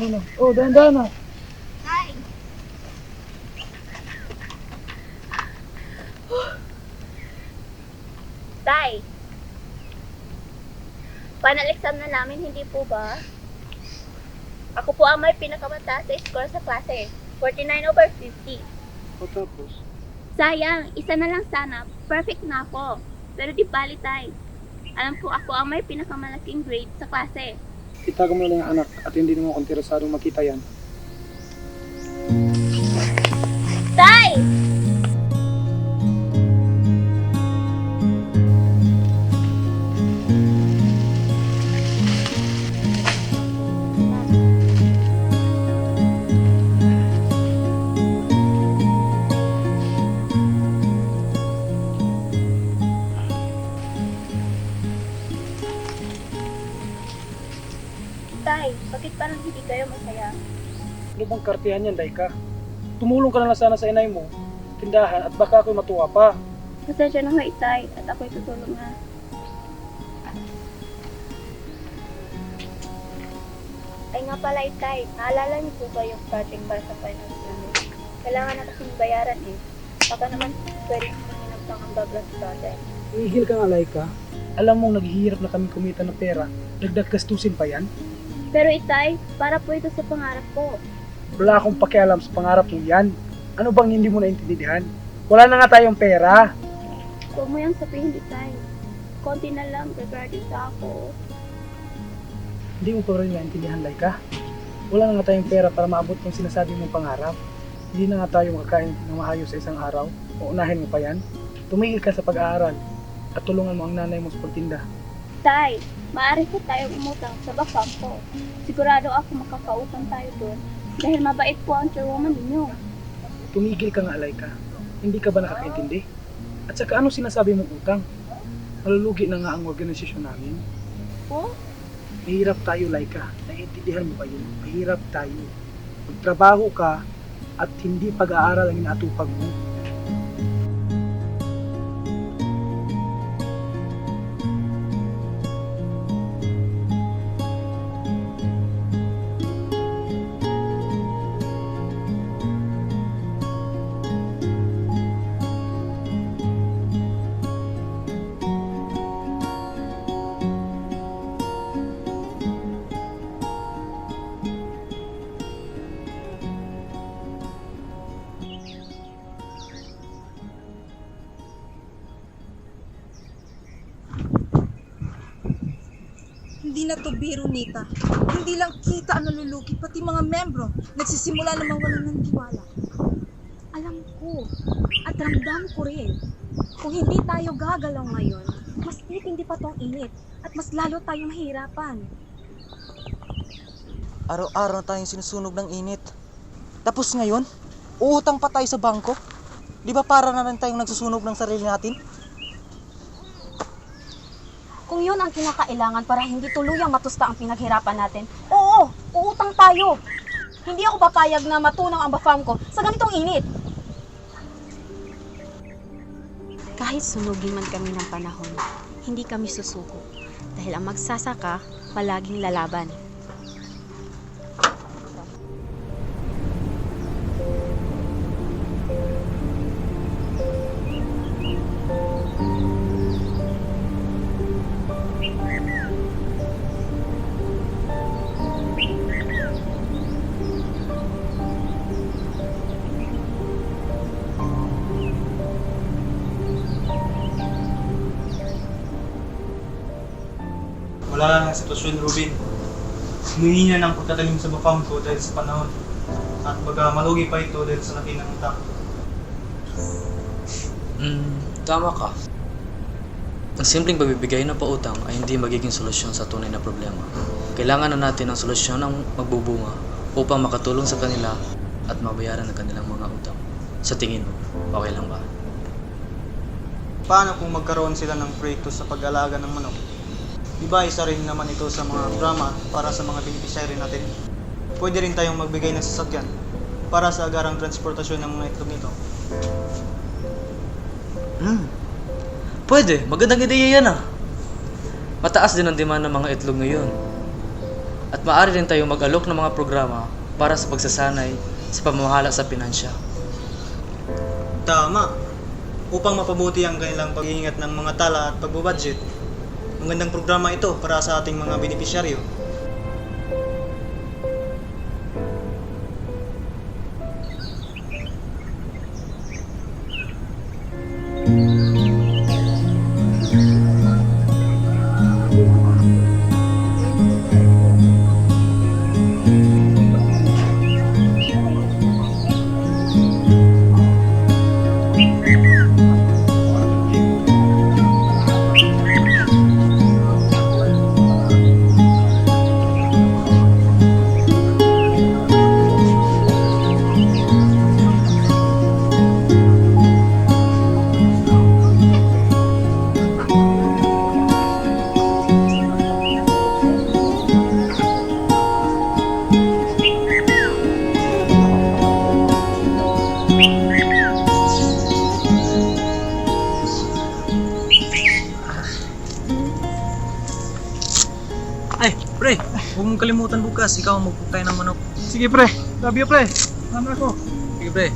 Ano? Oh, dahan-dahan na. Tay! Tay! Final exam na namin, hindi po ba? Ako po ang may pinakamataas sa score sa klase. 49/50. O tapos? Sayang, isa na lang sana. Perfect na ako. Pero di bali, Tay. Alam ko ako ang may pinakamalaking grade sa klase. Itago mo lang yung anak at hindi naman ako interesadong makita yan. Tay! Tay, bakit parang hindi kayo masaya? Ano bang kartihan yan, Daika? Tumulong ka na lang sana sa inay mo, tindahan, at baka ako'y matuwa pa. Pasensya na nga, Itay, at ako'y tutulong na. Ay nga pala, Itay, naalala niyo po ba yung project para sa finance namin? Kailangan na kasing bayaran eh. Baka naman pwede kuminag pang ang background project. Ihil ka nga, Laika. Alam mong naghihirap na kami kumita ng pera, dagdag gastusin pa yan? Pero Itay, para po ito sa pangarap ko. Wala akong pakialam sa pangarap mo yan. Ano bang hindi mo naintindihan? Wala na nga tayong pera. Huwag mo yung sabihin, Itay. Konti na lang regarding sa ako. Hindi mo pa rin naintindihan, Laika. Wala na nga tayong pera para maabot yung sinasabi mong pangarap. Hindi na nga tayo makakain ng maayos sa isang araw. Uunahin mo pa yan. Tumigil ka sa pag-aaral at tulungan mo ang nanay mo sa pagtinda. Tay, maaari po tayong umutang sa bakam ko. Sigurado ako makakautang tayo doon dahil mabait po ang chairwoman ninyo. Tumigil ka nga, Laika. Hindi ka ba nakakaintindi? At saka ano sinasabi mong utang? Malulugi na nga ang organisasyon namin. Po? Mahirap tayo, Laika. Naiintindihan mo ba yun? Mahirap tayo. Magtrabaho ka at hindi pag-aaral ang inaatupag mo. Hindi na to biro, Nita. Hindi lang kita ang nalulugi, pati mga membro. Nagsisimula na mawalan ng tiwala. Alam ko, at ramdam ko rin. Kung hindi tayo gagalaw ngayon, mas titindi pa tong init at mas lalo tayong mahirapan. Araw-araw na tayong sinusunog ng init. Tapos ngayon, uutang pa tayo sa bangko? Di ba para na rin tayong nagsusunog ng sarili natin? Kung yun ang kinakailangan para hindi tuluyang matusta ang pinaghirapan natin, oo, uutang tayo. Hindi ako papayag na matunaw ang farm ko sa ganitong init. Kahit sunugin man kami ng panahon, hindi kami susuko. Dahil ang magsasaka, palaging lalaban. Wala lang ang sitwasyon, Ruben. Humingi na ng pagtatanim sa bafam ko dahil sa panahon. At baga malugi pa ito dahil sa laki ng utang. Tama ka. Ang simpleng pagbibigay ng pautang ay hindi magiging solusyon sa tunay na problema. Kailangan na natin ng solusyon ng magbubunga upang makatulong sa kanila at mabayaran ang kanilang mga utang. Sa tingin mo, okay lang ba? Paano kung magkaroon sila ng proyekto sa pag-alaga ng manok? Diba isa rin naman ito sa mga programa para sa mga beneficiary natin. Pwede rin tayong magbigay ng sasakyan para sa agarang transportasyon ng mga itlog nito. Pwede, magandang ideya yan ah. Mataas din ang demand ng mga itlog ngayon. At maaari rin tayong mag-alok ng mga programa para sa pagsasanay sa pamamahala sa pinansya. Tama. Upang mapabuti ang kanilang pag-iingat ng mga tala at pagbubudget. Magandang programa ito para sa ating mga benepisyaryo. Ay, pre, huwag mong kalimutan bukas. Ikaw ang magpugtay ng manok. Sige pre, love you pre. Sama ako. Sige, pre.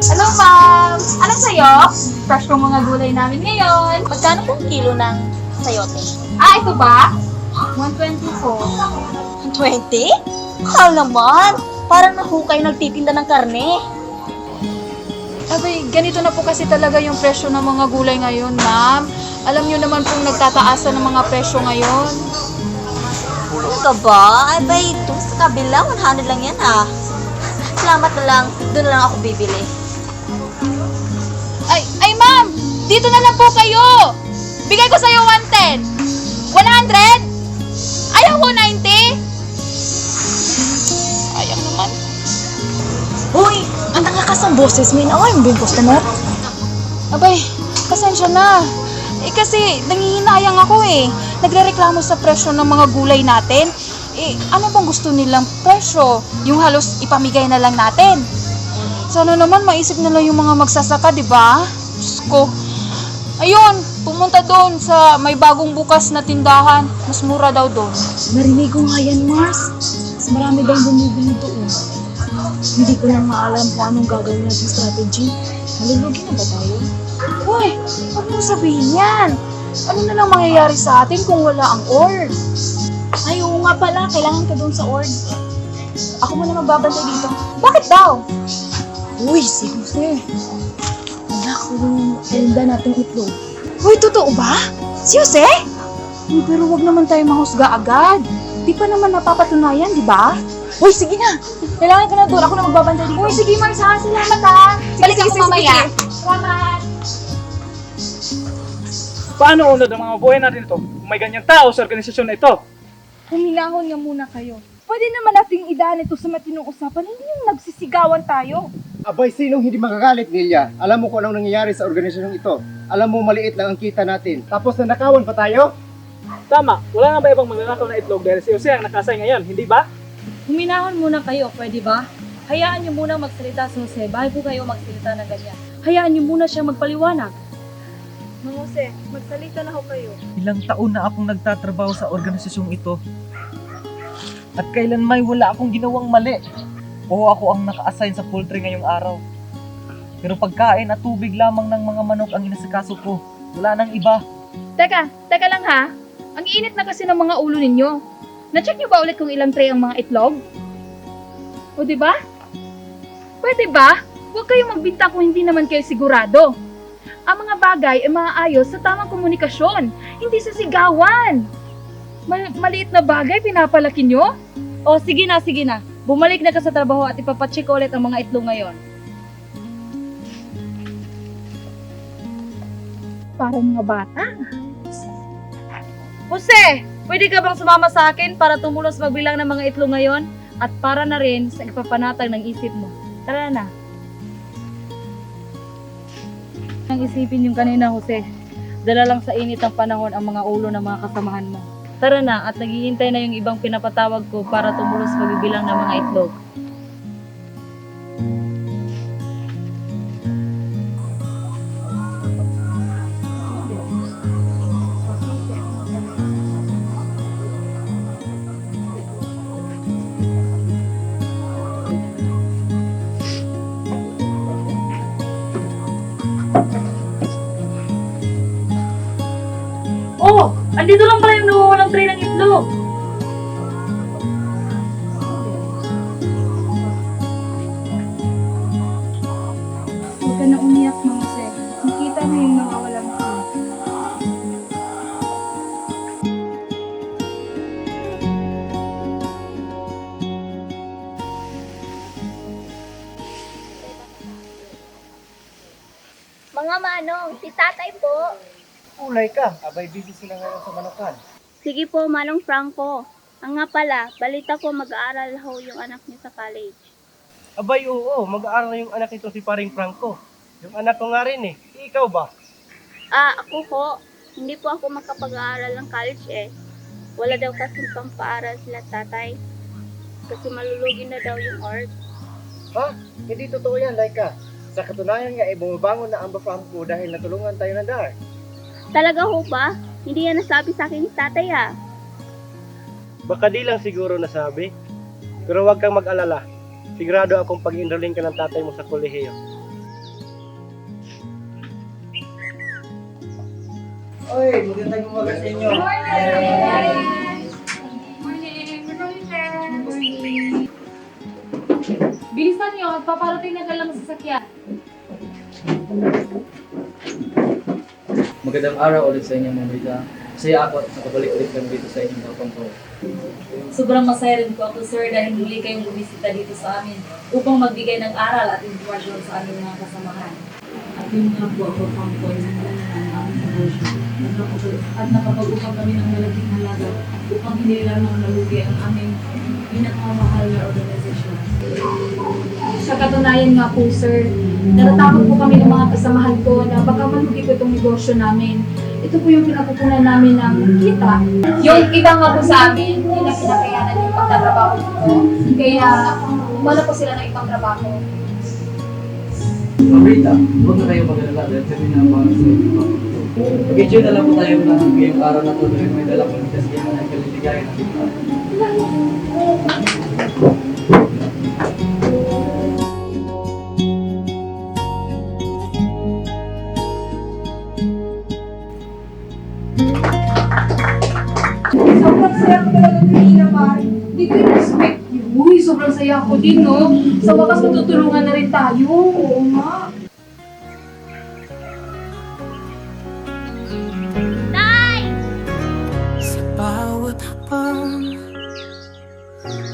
Hello, ma'am! Ano sa'yo? Fresh pong mga gulay namin ngayon. Magkano pong kilo ng sayote? Ah, ito ba? 120 po. 20? Mahal naman. Parang nahukay nagtitinda ng karne. Abay, ganito na po kasi talaga yung presyo ng mga gulay ngayon, ma'am. Alam nyo naman pong nagtataasan ng mga presyo ngayon. Ano ka ba? Ay, bay, doon sa kabila, 100 lang yan ah. Salamat na lang. Doon na lang ako bibili. Ay, ma'am! Dito na lang po kayo! Bigay ko sa'yo 110. 100? Ayaw ko 90? Ayaw naman. Uy, ang lakas ng boses. May naaway mo ba yung customer? Abay, pasensya na. Kasi nangihinayang ako eh. Nagrereklamo sa presyo ng mga gulay natin. Ano bang gusto nilang presyo? Yung halos ipamigay na lang natin. Sana naman maisip nila yung mga magsasaka, di ba? Diyos ko. Ayun, pumunta doon sa may bagong bukas na tindahan. Mas mura daw doon. Narinig ko nga yan, Mars. Mas marami bang bumibili doon. Hindi ko lang maalam kung anong gagawin natin strategy. Malulugi na ba tayo? Uy, huwag mo sabihin yan. Ano na lang mangyayari sa atin kung wala ang org? Ay, oo nga pala. Kailangan ka doon sa org. Ako muna magbabantay dito. Bakit daw? Uy, si Jose. Anak ko yung elda nating itlog. Uy, totoo ba? Si Jose? Uy, pero wag naman tayo mahusga agad. Di pa naman napapatunayan, di ba? Uy, sige na. Kailangan ko na doon. Ako na magbabantay dito. Uy, sige, Mars, ha? Salamat, ha? Balik ako mamaya. Salamat. Paano unod ang mga buhay natin ito kung may ganyang tao sa organisasyon na ito? Huminahon nga muna kayo. Pwede naman nating idaan ito sa matinong usapan. Hindi yung nagsisigawan tayo. Abay, sinong hindi magagalit, Nelia? Alam mo kung anong nangyayari sa organisasyong ito. Alam mo, maliit lang ang kita natin. Tapos nanakawan pa tayo? Tama, wala nga ba ibang magnanakaw na itlog dahil si Jose ang nakasay ngayon, hindi ba? Huminahon muna kayo, pwede ba? Hayaan niyo muna magsalita si Jose bago kayo magsalita na ganyan. Hayaan niyo muna siyang magpaliwanag. Mang Jose, magsalita na ho kayo. Ilang taon na akong nagtatrabaho sa organisasyong ito. At kailan may wala akong ginawang mali. O ako ang naka-assign sa poultry ngayong araw. Pero pagkain at tubig lamang ng mga manok ang inasikaso ko. Wala nang iba. Teka lang ha. Ang init na kasi ng mga ulo ninyo. Na-check niyo ba ulit kung ilang tray ang mga itlog? O di ba? Pwede ba? Huwag kayong magbinta kung hindi naman kayo sigurado. Ang mga bagay ay maayos sa tamang komunikasyon, hindi sa sigawan. Maliit na bagay, pinapalaki nyo? O sige na. Bumalik na ka sa trabaho at ipapacheck ulit ang mga itlog ngayon. Parang mga bata. Jose, pwede ka bang sumama sa akin para tumulong sa pagbilang ng mga itlog ngayon? At para na rin sa ipapanatag ng isip mo. Tara na. Ang nang isipin yung kanina, Jose. Dala lang sa init ng panahon ang mga ulo ng mga kasamahan mo. Tara na, at naghihintay na yung ibang pinapatawag ko para tumulos magbibilang ng mga itlog. Oh! Andito lang pala yung nawawalang tray ng itlog! Huwag ka na umiyak, Mang Jose. Nakita na yung nawawalang tray. Mga manong, si tatay po. Ulay ka, abay busy sila ngayon sa manukan. Sige po, Manong Franco. Ang nga pala, balita ko mag-aaral ho yung anak niyo sa college. Abay oo, mag-aaral na yung anak nito si Paring Franco. Yung anak ko nga rin eh. Ikaw ba? Ako ho. Hindi po ako makapag-aaral ng college eh. Wala daw kasi pang-paaral sila tatay. Kasi malulugi na daw yung art. Ha? Hindi totoo yan, Laika. Sa katunayan nga, bumabangon na ang bafam ko dahil natulungan tayo ng DAR. Talaga ho ba? Hindi yan nasabi sa akin ni tatay ah. Baka di lang siguro nasabi. Pero huwag kang mag-alala. Sigurado akong pag-enrolling ka ng tatay mo sa kolehiyo. Oy, magandang umaga sa inyo. Bilisan niyo at paparating na lang sa sasakyan. Magandang araw ulit sa inyo, Ma'am Rita. Masaya ako at nakabalik ulit kami dito sa inyong kapangko. Sobrang masaya rin po ako, sir, dahil muli kayong bumisita dito sa amin upang magbigay ng aral at informasyon sa aming mga kasamahan. At yun nga po ako pang po ng aming negosyo. At nakapag-upang kami ng malaking halaga upang hindi lang nalugi ang aming pinakamahal na organisasyon. Sa katunayan nga po, sir, natatakot po kami ng mga kasamahan ko na baka malugi ko itong negosyo namin. Ito po yung pinapupunan namin ng kita. Yung iba nga po sa amin, hindi na pinakayanan yung pagtatrabaho ko. Kaya, wala po sila ng ibang trabaho. Ma'am Rita, huwag na kayo mag-alala dahil kami na ang mga sa inyo. Mag-enjoy na lang po tayo na ngayong araw na ito dahil may dala kong kasiyahan na kaliligayan natin. Sobrang saya ko talaga kanina, Mari. Hindi ko in-expect yun. Uy, sobrang saya ko din, no? Sa wakas matutulungan na rin tayo. Oo nga. Tay! Sa bawat hapang,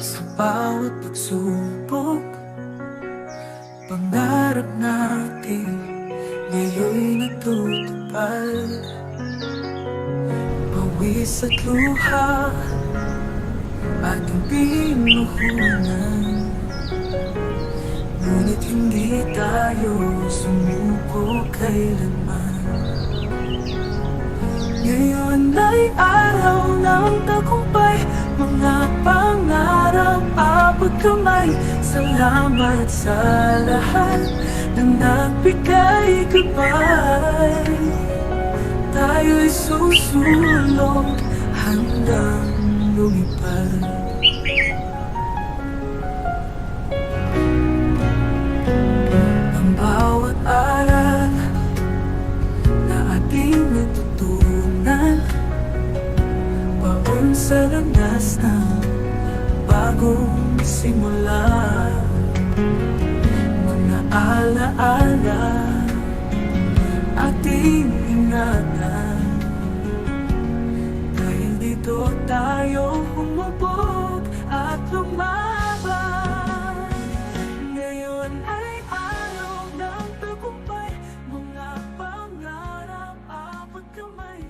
sa bawat pagsubok, pangarap natin ngayon'y natutupad. Pawis at luha, ating pinuhunan, ngunit hindi tayo sumuko kailanman. Ngayon ay araw ng tagumpay, mga pangarap abot kamay. Salamat sa lahat ng nagbigay gabay. Tayo'y susulong hanggang lumipad. Ang bawat aral na ating natutunan, paun sa landas ng bagong simula. Mga alaala ating ingatan, dahil dito tayo humubog at lumaban. Ngayon ay araw ng tagumpay, mga pangarap abot kamay.